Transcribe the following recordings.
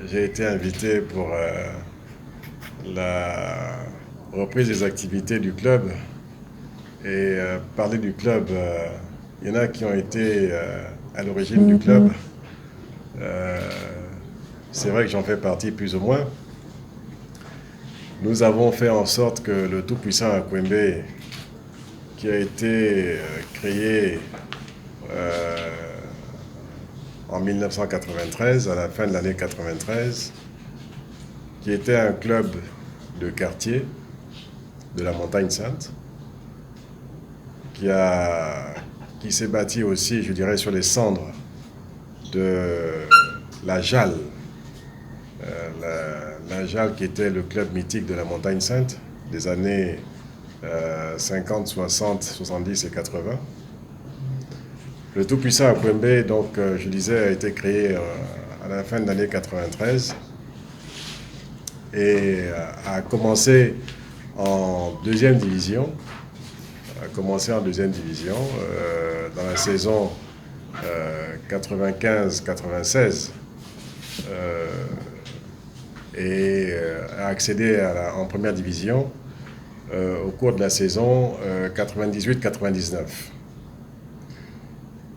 J'ai été invité pour la reprise des activités du club et parler du club. Il y en a qui ont été à l'origine du club. Euh, c'est vrai que j'en fais partie plus ou moins. Nous avons fait en sorte que le tout-puissant Akwembe, qui a été créé en 1993, à la fin de l'année 93, qui était un club de quartier de la Montagne Sainte, qui s'est bâti aussi, je dirais, sur les cendres de la JAL. La JAL qui était le club mythique de la Montagne Sainte des années 50, 60, 70 et 80. Le tout-puissant Akwembe, donc, je disais, a été créé à la fin de l'année 93 et a commencé en deuxième division. Dans la saison 95-96 et a accédé en première division au cours de la saison 98-99.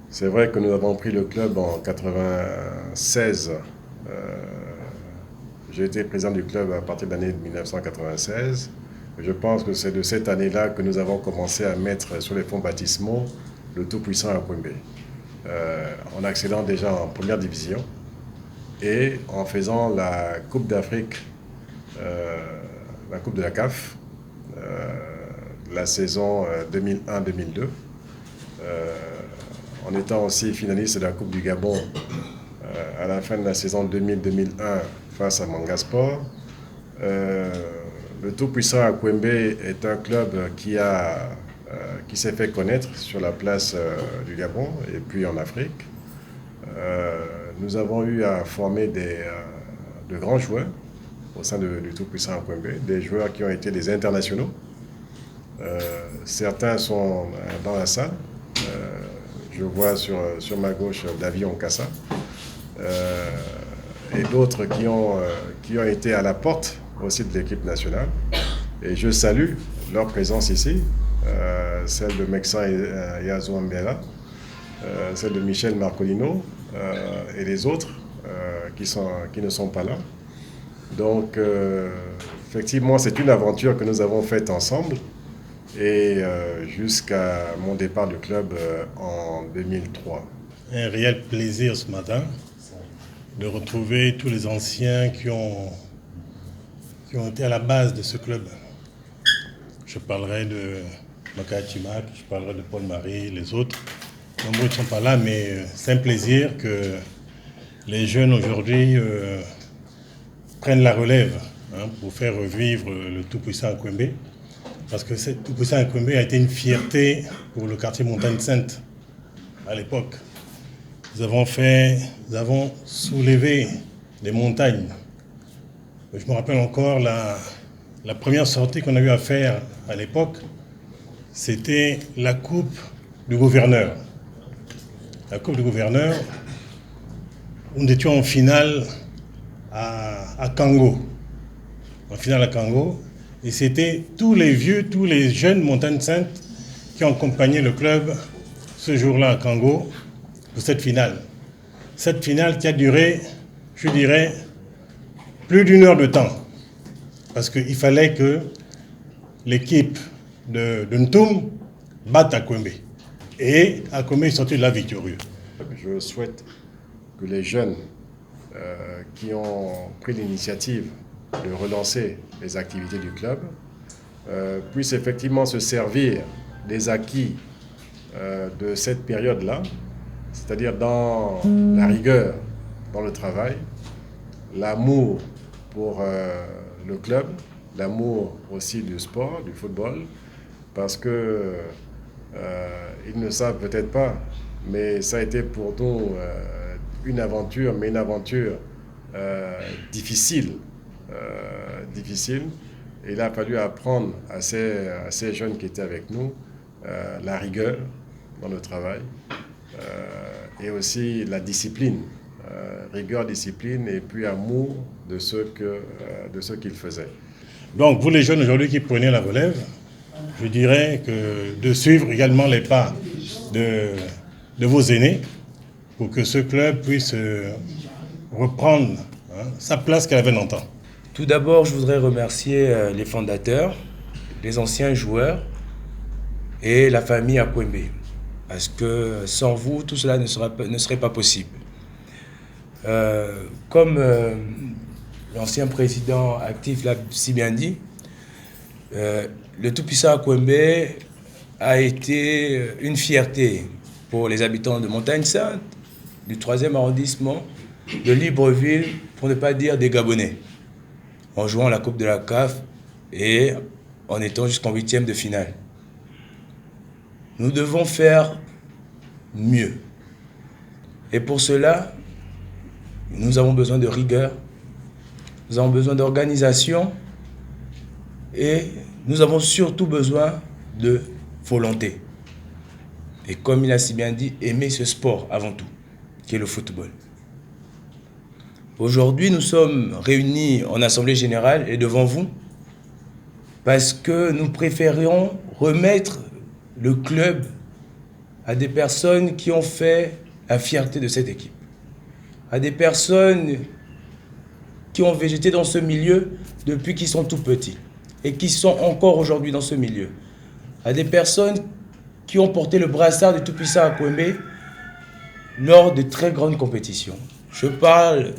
C'est vrai que nous avons pris le club en 96. J'ai été président du club à partir de l'année 1996. Je pense que c'est de cette année-là que nous avons commencé à mettre sur les fonds baptismaux le tout-puissant Akwembe. En accédant déjà en première division et en faisant la Coupe d'Afrique, la Coupe de la CAF, la saison 2001-2002, en étant aussi finaliste de la Coupe du Gabon à la fin de la saison 2000-2001 face à Manga Sport. Le tout-puissant Akwembe est un club qui s'est fait connaître sur la place du Gabon et puis en Afrique. Nous avons eu à former de grands joueurs au sein du tout-puissant Akwembe, des joueurs qui ont été des internationaux. Certains sont dans la salle. Je vois sur ma gauche David Onkassa et d'autres qui ont été à la porte aussi de l'équipe nationale. Et je salue leur présence ici, celle de Meksa Yazou Ambela, celle de Michel Marcolino et les autres qui ne sont pas là. Donc, effectivement, c'est une aventure que nous avons faite ensemble et jusqu'à mon départ du club en 2003. Un réel plaisir ce matin de retrouver tous les anciens qui ont été à la base de ce club. Je parlerai de Makachimak, je parlerai de Paul-Marie, les autres. Nombreux ne sont pas là, mais c'est un plaisir que les jeunes aujourd'hui prennent la relève pour faire revivre le tout-puissant Akwembe. Parce que ce tout-puissant Akwembe a été une fierté pour le quartier Montagne Sainte à l'époque. Nous avons soulevé des montagnes. Je me rappelle encore la première sortie qu'on a eu à faire à l'époque, c'était la Coupe du Gouverneur. La Coupe du Gouverneur, où nous étions en finale à Kango. En finale à Kango. Et c'était tous les jeunes Montagnes Saintes qui ont accompagné le club ce jour-là à Kango pour cette finale. Cette finale qui a duré, je dirais, plus d'une heure de temps. Parce qu'il fallait que l'équipe de Ntoum batte Akwembe. Et Akwembe est sorti de là victorieux. Je souhaite que les jeunes qui ont pris l'initiative de relancer les activités du club puissent effectivement se servir des acquis de cette période-là, c'est-à-dire dans la rigueur, dans le travail, l'amour pour le club, l'amour aussi du sport, du football, parce que ils ne savent peut-être pas, mais ça a été pour nous une aventure, mais une aventure difficile. Et il a fallu apprendre à ces jeunes qui étaient avec nous la rigueur dans le travail et aussi la discipline, rigueur, discipline et puis amour de ce qu'il faisait. Donc, vous les jeunes aujourd'hui qui prenez la relève, je dirais que de suivre également les pas de vos aînés pour que ce club puisse reprendre sa place qu'elle avait longtemps. Tout d'abord, je voudrais remercier les fondateurs, les anciens joueurs et la famille Akwembe. Parce que sans vous, tout cela ne serait pas possible. Comme l'ancien président actif l'a si bien dit, le tout-puissant Akwembe a été une fierté pour les habitants de Montagne-Sainte, du 3e arrondissement, de Libreville, pour ne pas dire des Gabonais, en jouant la Coupe de la CAF et en étant jusqu'en 8e de finale. Nous devons faire mieux. Et pour cela, nous avons besoin de rigueur, nous avons besoin d'organisation et nous avons surtout besoin de volonté. Et comme il a si bien dit, aimer ce sport avant tout, qui est le football. Aujourd'hui, nous sommes réunis en Assemblée Générale et devant vous parce que nous préférions remettre le club à des personnes qui ont fait la fierté de cette équipe, à des personnes qui ont végété dans ce milieu depuis qu'ils sont tout petits et qui sont encore aujourd'hui dans ce milieu, à des personnes qui ont porté le brassard du tout-puissant Akwembe lors de très grandes compétitions. Je parle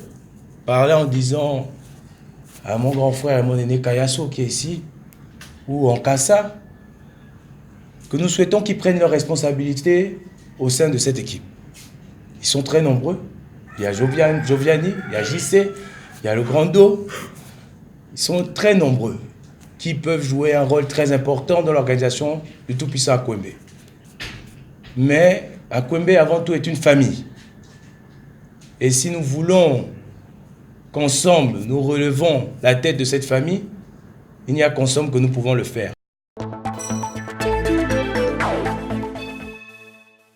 par là en disant à mon grand frère et mon aîné Kayaso qui est ici, ou en Kassa, que nous souhaitons qu'ils prennent leurs responsabilités au sein de cette équipe. Ils sont très nombreux. Il y a Joviani, il y a JC, il y a le Grand Do. Ils sont très nombreux qui peuvent jouer un rôle très important dans l'organisation du tout-puissant Akwembe. Mais Akwembe, avant tout, est une famille. Et si nous voulons qu'ensemble, nous relevons la tête de cette famille, il n'y a qu'ensemble que nous pouvons le faire.